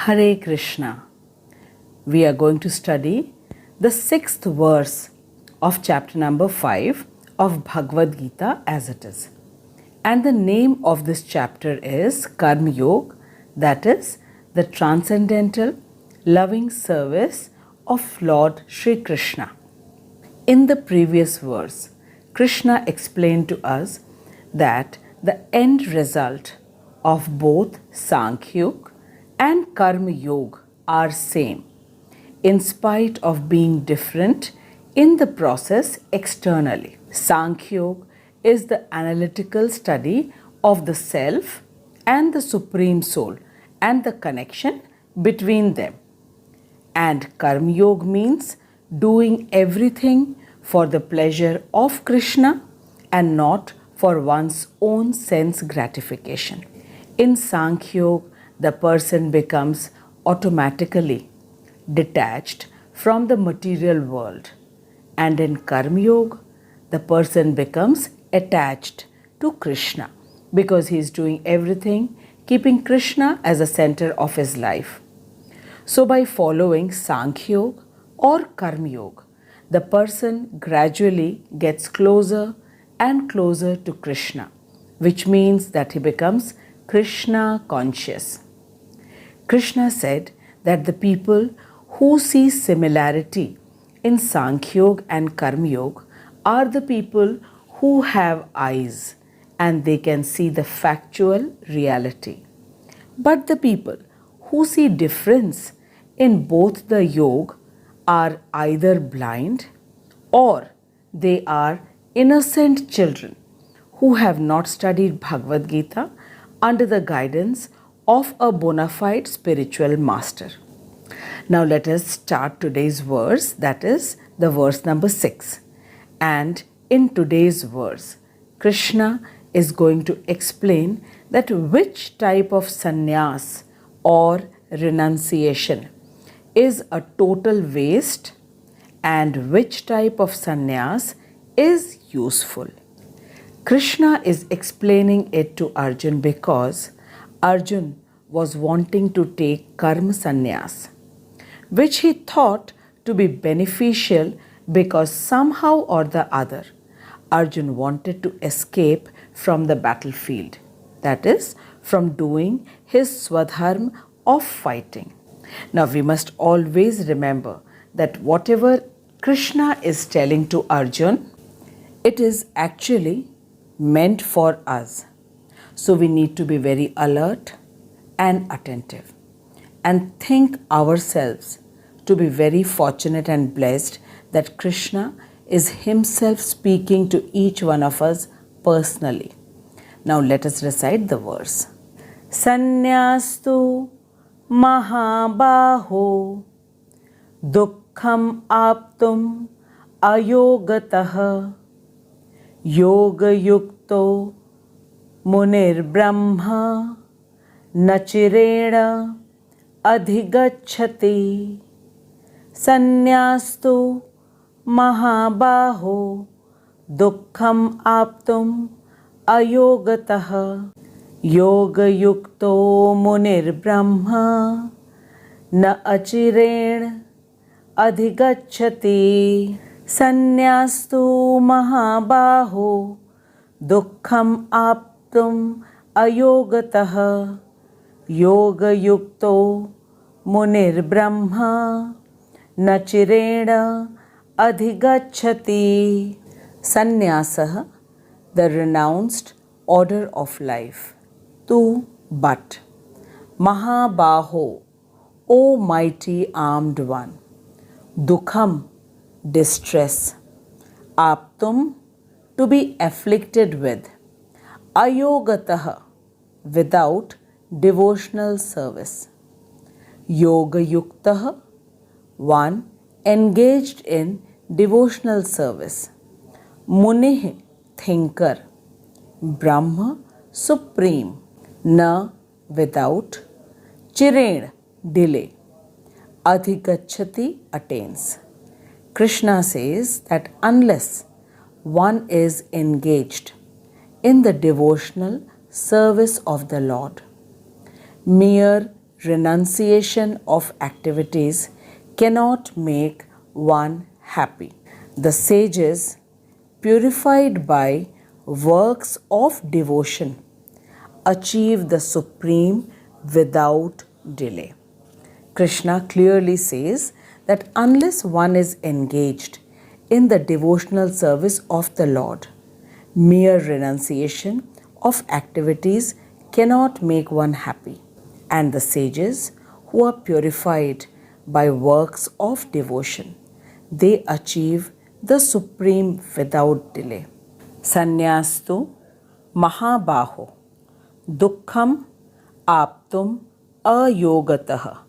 Hare Krishna. We are going to study the 6th verse of chapter number 5 of Bhagwat Gita as it is. And the name of this chapter is Karma Yoga, that is the transcendental loving service of Lord Shri Krishna. In the previous verse, Krishna explained to us that the end result of both Sankhya Yoga and Karma Yoga are same, in spite of being different in the process externally. Sankhya Yoga is the analytical study of the self and the Supreme Soul and the connection between them. And Karma Yoga means doing everything for the pleasure of Krishna and not for one's own sense gratification. In Sankhya Yoga, the person becomes automatically detached from the material world, and in Karma Yoga, the person becomes attached to Krishna because he is doing everything keeping Krishna as a center of his life. So by following Sankhya Yoga or Karma Yoga, the person gradually gets closer and closer to Krishna, which means that he becomes Krishna conscious. Krishna said that the people who see similarity in Sankhya Yoga and Karma Yoga are the people who have eyes and they can see the factual reality. But the people who see difference in both the yoga are either blind or they are innocent children who have not studied Bhagavad Gita under the guidance of a bona fide spiritual master. Now let us start today's verse, that is the verse number 6. And in today's verse, Krishna is going to explain that which type of sannyas or renunciation is a total waste and which type of sannyas is useful. Krishna is explaining it to Arjun because Arjun was wanting to take karma sannyas, which he thought to be beneficial because somehow or the other Arjun wanted to escape from the battlefield, that is, from doing his swadharma of fighting. Now we must always remember that whatever Krishna is telling to Arjun, it is actually meant for us. So we need to be very alert and attentive and think ourselves to be very fortunate and blessed that Krishna is himself speaking to each one of us personally. Now let us recite the verse. Sanyastu mahabaho dukkham aptum ayogatah yoga yukto munir brahma nachirena adhigacchati. Sanyastu mahabaho dukkham aptum ayogatah yoga yukto munir brahma na achiren adhigacchati. Sanyastu mahabaho dukkham aptum ayogatah yoga yukto munir brahma nachirena adhigacchati. Sannyasah, the renounced order of life. Tu, but. Mahabaho, O mighty armed one. Dukham, distress. Aptum, to be afflicted with. Ayogatah, without devotional service. Yoga yuktah, one engaged in devotional service. Munih, thinker. Brahma, supreme. Na, without. Chiren, delay. Adhigacchati, attains. Krishna says that unless one is engaged in the devotional service of the Lord, mere renunciation of activities cannot make one happy. The sages, purified by works of devotion, achieve the supreme without delay. Krishna clearly says that unless one is engaged in the devotional service of the Lord, mere renunciation of activities cannot make one happy. And the sages, who are purified by works of devotion, they achieve the supreme without delay. Sanyastu Mahabaho Dukkham Aptum Ayogatah.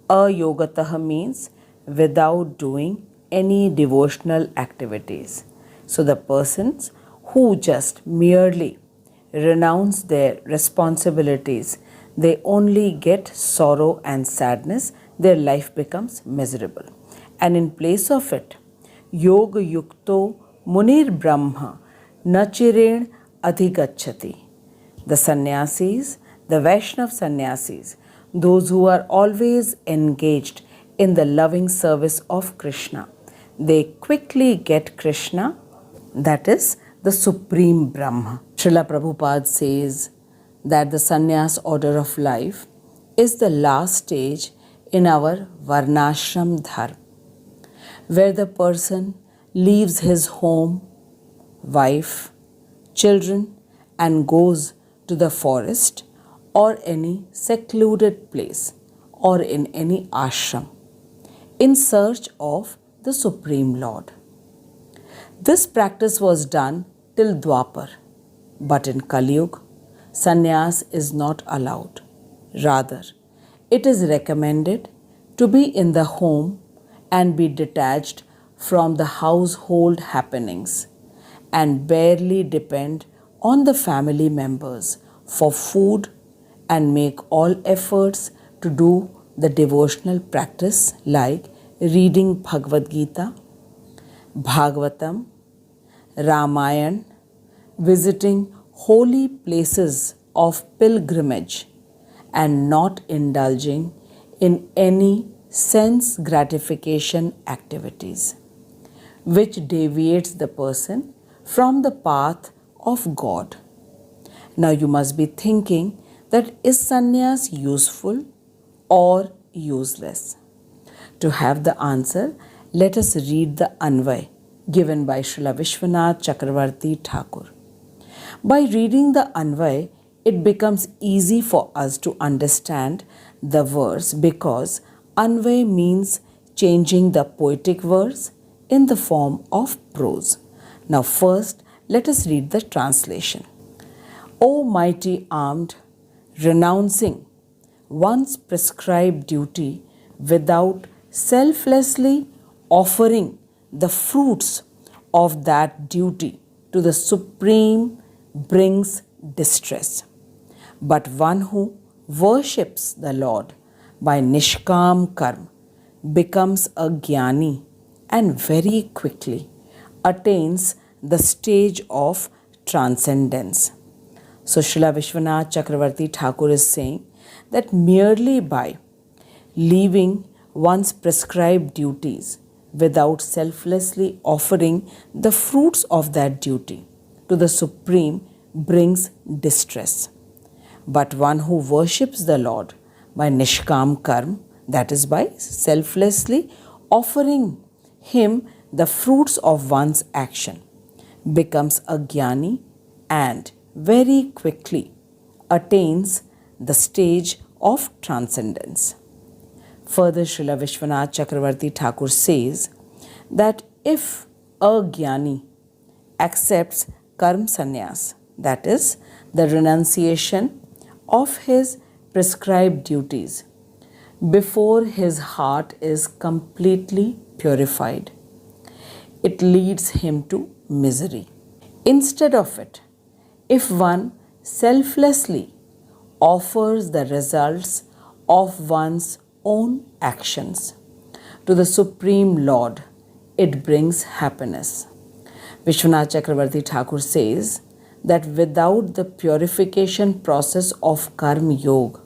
Ayogatah means without doing any devotional activities. So the persons who just merely renounce their responsibilities, they only get sorrow and sadness, their life becomes miserable. And in place of it, Yoga Yukto Munir Brahma Nachiren Adhigachati. The sannyasis, the Vaishnav sannyasis, those who are always engaged in the loving service of Krishna, they quickly get Krishna, that is the Supreme Brahma. Srila Prabhupada says that the sannyas order of life is the last stage in our varnashram dharma, where the person leaves his home, wife, children and goes to the forest or any secluded place or in any ashram in search of the Supreme Lord. This practice was done till Dwapar, but in Kali Yuga, sannyas is not allowed. Rather, it is recommended to be in the home and be detached from the household happenings and barely depend on the family members for food and make all efforts to do the devotional practice like reading Bhagwat Gita, Bhagavatam, Ramayana, visiting holy places of pilgrimage and not indulging in any sense gratification activities, which deviates the person from the path of God. Now you must be thinking that is sannyas useful or useless? To have the answer, let us read the Anvay given by Srila Vishwanath Chakravarti Thakur. By reading the Anvay, it becomes easy for us to understand the verse because Anvay means changing the poetic verse in the form of prose. Now first, let us read the translation. O mighty armed, renouncing one's prescribed duty without selflessly offering the fruits of that duty to the Supreme brings distress. But one who worships the Lord by Nishkam Karma becomes a Jnani and very quickly attains the stage of transcendence. So Srila Vishwanath Chakravarti Thakur is saying that merely by leaving one's prescribed duties without selflessly offering the fruits of that duty to the Supreme brings distress. But one who worships the Lord by Nishkam Karma, that is by selflessly offering Him the fruits of one's action, becomes a Jnani and very quickly attains the stage of transcendence. Further, Srila Vishwanath Chakravarti Thakur says that if a Jnani accepts karma sannyas, that is, the renunciation of his prescribed duties, before his heart is completely purified, it leads him to misery. Instead of it, if one selflessly offers the results of one's own actions to the Supreme Lord, it brings happiness. Vishwanath Chakravarti Thakur says that without the purification process of Karma Yoga,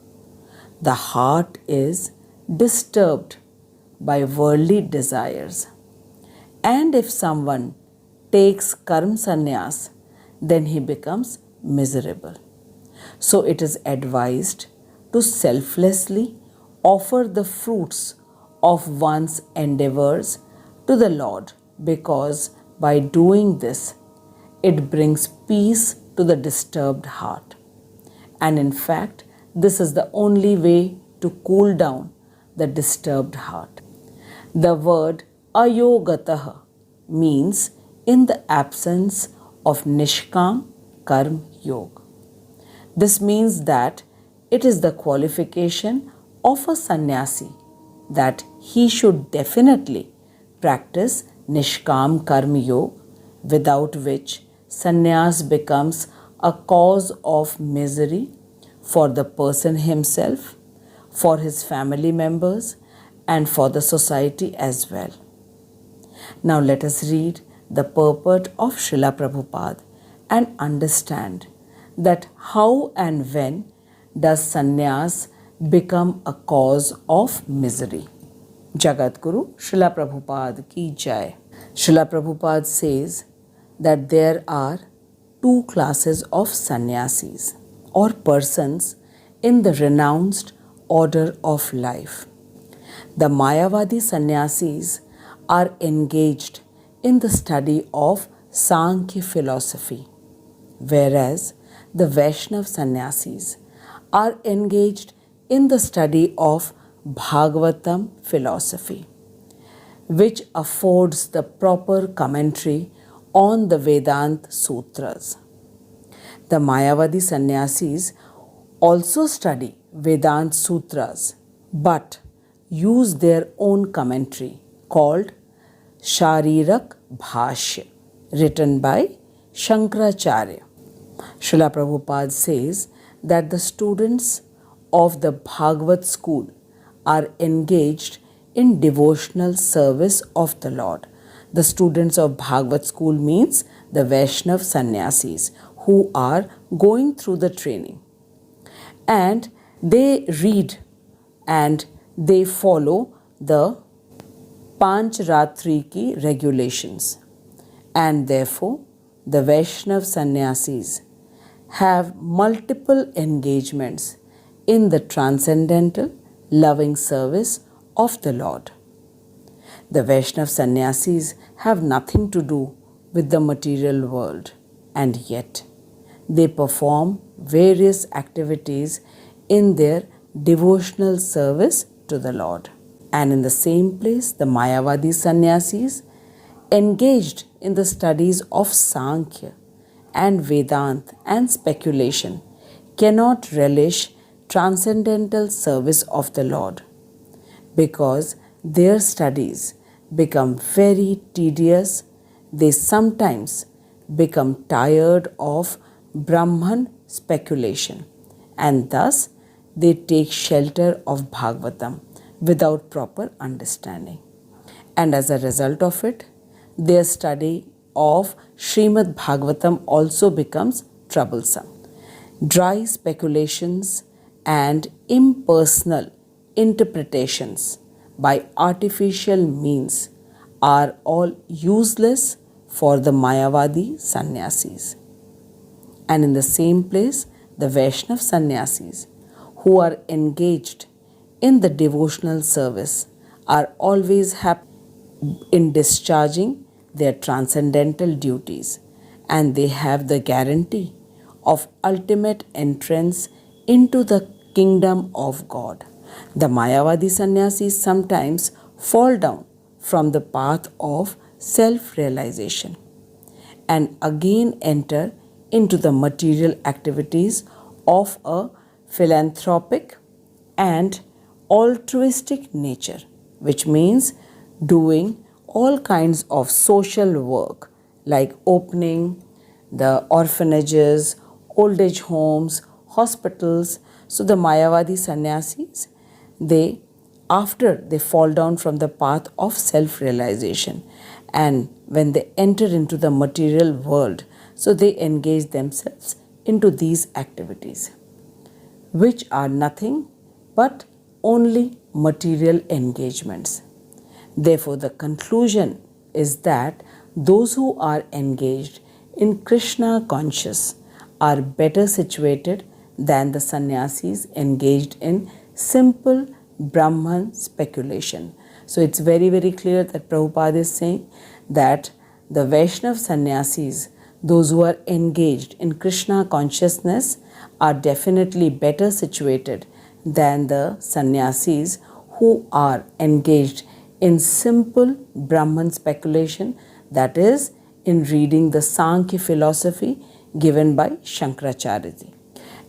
The heart is disturbed by worldly desires. And if someone takes karma sannyas, then he becomes miserable. So it is advised to selflessly offer the fruits of one's endeavors to the Lord, because by doing this, it brings peace to the disturbed heart. And in fact, this is the only way to cool down the disturbed heart. The word ayogataha means in the absence of nishkam karma yoga. This means that it is the qualification of a sannyasi that he should definitely practice nishkam karma yoga, without which sannyas becomes a cause of misery for the person himself, for his family members, and for the society as well. Now let us read the purport of Srila Prabhupada and understand that how and when does sannyas become a cause of misery. Jagadguru Srila Prabhupada ki jai. Srila Prabhupada says that there are two classes of sannyasis or persons in the renounced order of life. The Mayavadi sannyasis are engaged in the study of Sankhya philosophy, whereas the Vaishnav sannyasis are engaged in the study of Bhagwatam philosophy, which affords the proper commentary on the Vedanta Sutras. The Mayavadi sannyasis also study Vedanta Sutras but use their own commentary called Sharirak Bhashya, written by Shankaracharya. Srila Prabhupada says that the students of the Bhagwat school are engaged in devotional service of the Lord. The students of Bhagwat school means the Vaishnav sannyasis who are going through the training. And they read and they follow the Panch Ratri ki regulations. And therefore, the Vaishnav sannyasis have multiple engagements in the transcendental loving service of the Lord. The Vaishnav sannyasis have nothing to do with the material world, and yet they perform various activities in their devotional service to the Lord. And in the same place, the Mayavadi sannyasis engaged in the studies of Sankhya and Vedanta and speculation cannot relish transcendental service of the Lord, because their studies become very tedious. They sometimes become tired of Brahman speculation, and thus they take shelter of Bhagavatam without proper understanding. And as a result of it, their study of Srimad Bhagavatam also becomes troublesome. Dry speculations and impersonal interpretations by artificial means are all useless for the Mayavadi sannyasis. And in the same place, the Vaishnav sannyasis who are engaged in the devotional service are always happy in discharging their transcendental duties, and they have the guarantee of ultimate entrance into the kingdom of God. The Mayavadi sannyasis sometimes fall down from the path of self-realization and again enter into the material activities of a philanthropic and altruistic nature, which means doing all kinds of social work like opening the orphanages, old age homes, hospitals. So the Mayavadi sannyasis, after they fall down from the path of self-realization, and when they enter into the material world, so they engage themselves into these activities, which are nothing but only material engagements. Therefore, the conclusion is that those who are engaged in Krishna conscious are better situated than the sannyasis engaged in simple Brahman speculation. So it's very clear that Prabhupada is saying that the Vaishnav sannyasis, those who are engaged in Krishna consciousness, are definitely better situated than the sannyasis who are engaged in simple Brahman speculation, that is, in reading the Sankhya philosophy given by Shankaracharya.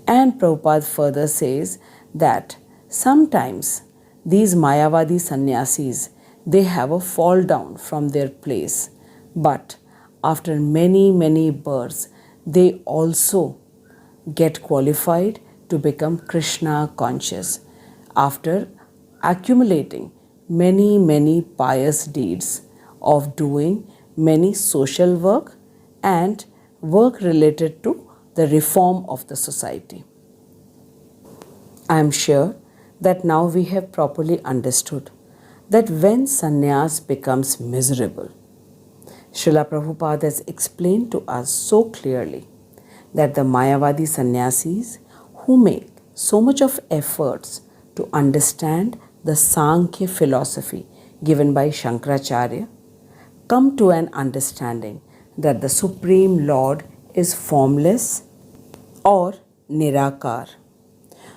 And Prabhupada further says that sometimes these Mayavadi sannyasis, they have a fall down from their place, but after many births, they also get qualified to become Krishna conscious after accumulating many pious deeds of doing many social work and work related to the reform of the society. I am sure that now we have properly understood that when sannyas becomes miserable, Srila Prabhupada has explained to us so clearly that the Mayavadi sannyasis who make so much of efforts to understand the Sankhya philosophy given by Shankaracharya come to an understanding that the Supreme Lord is formless or nirakar.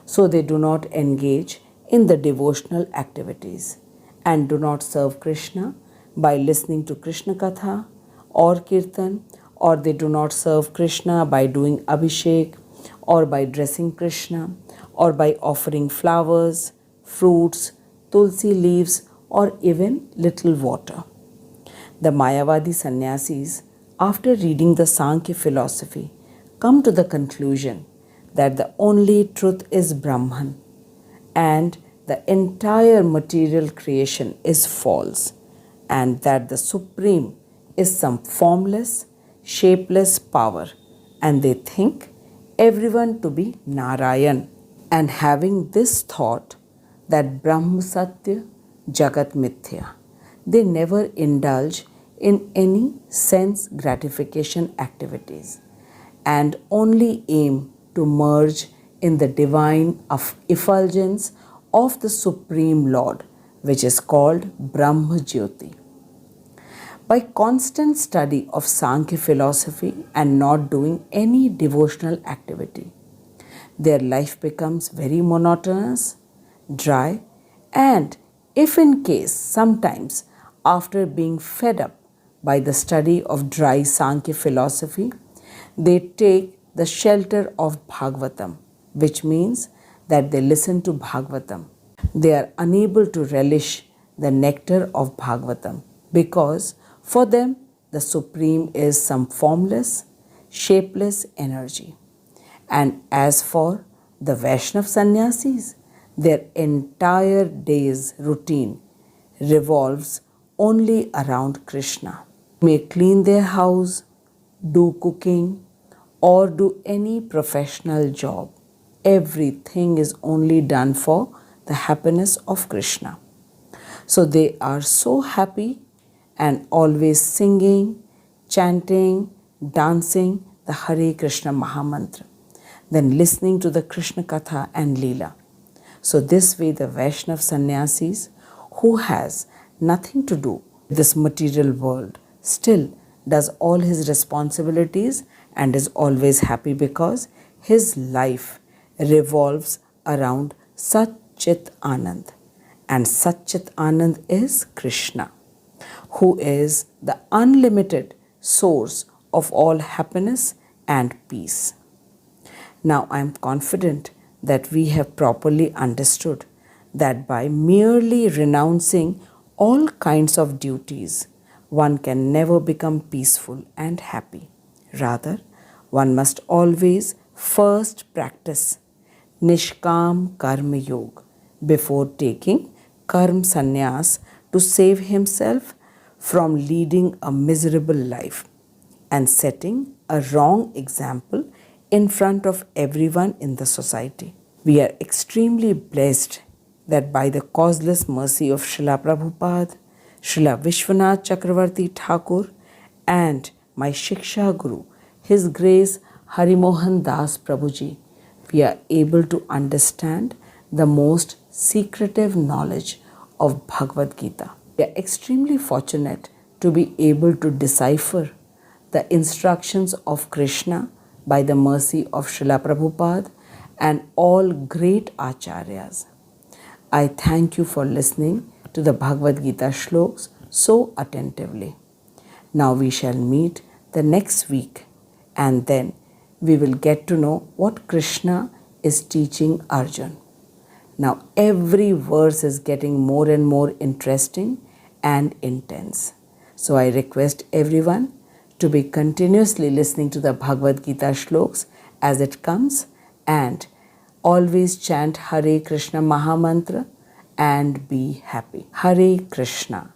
So they do not engage in the devotional activities and do not serve Krishna by listening to Krishna Katha or Kirtan, or they do not serve Krishna by doing Abhishek or by dressing Krishna or by offering flowers, fruits, tulsi leaves, or even little water. The Mayavadi sannyasis, after reading the Sankhya philosophy, come to the conclusion that the only truth is Brahman and the entire material creation is false, and that the Supreme is some formless, shapeless power, and they think everyone to be Narayan. And having this thought that Brahm Satya, Jagat Mithya, they never indulge in any sense gratification activities and only aim to merge in the divine effulgence of the Supreme Lord, which is called Brahma Jyoti. By constant study of Sankhya philosophy and not doing any devotional activity, their life becomes very monotonous, dry, and if in case sometimes after being fed up by the study of dry Sankhya philosophy, they take the shelter of Bhagavatam, which means that they listen to Bhagavatam. They are unable to relish the nectar of Bhagavatam because for them the Supreme is some formless, shapeless energy. And as for the Vaishnav sannyasis, their entire day's routine revolves only around Krishna. They may clean their house, do cooking, or do any professional job. Everything is only done for the happiness of Krishna. So they are so happy and always singing, chanting, dancing the Hare Krishna Mahamantra, then listening to the Krishna Katha and Leela. So this way the Vaishnav sannyasis, who has nothing to do with this material world, still does all his responsibilities and is always happy because his life revolves around Sat Chit Anand. And Sat Chit Anand is Krishna, who is the unlimited source of all happiness and peace. Now I am confident that we have properly understood that by merely renouncing all kinds of duties, one can never become peaceful and happy. Rather, one must always first practice Nishkam Karma Yoga before taking Karm Sannyas to save himself from leading a miserable life and setting a wrong example in front of everyone in the society. We are extremely blessed that by the causeless mercy of Srila Prabhupada, Srila Vishwanath Chakravarti Thakur, and my Shiksha Guru, His Grace Harimohan Das Prabhuji, we are able to understand the most secretive knowledge of Bhagavad Gita. We are extremely fortunate to be able to decipher the instructions of Krishna by the mercy of Srila Prabhupada and all great acharyas. I thank you for listening to the Bhagavad Gita shlokas so attentively. Now we shall meet the next week, and then we will get to know what Krishna is teaching Arjun. Now every verse is getting more and more interesting and intense. So I request everyone to be continuously listening to the Bhagavad Gita shlokas as it comes, and always chant Hare Krishna Mahamantra and be happy. Hare Krishna.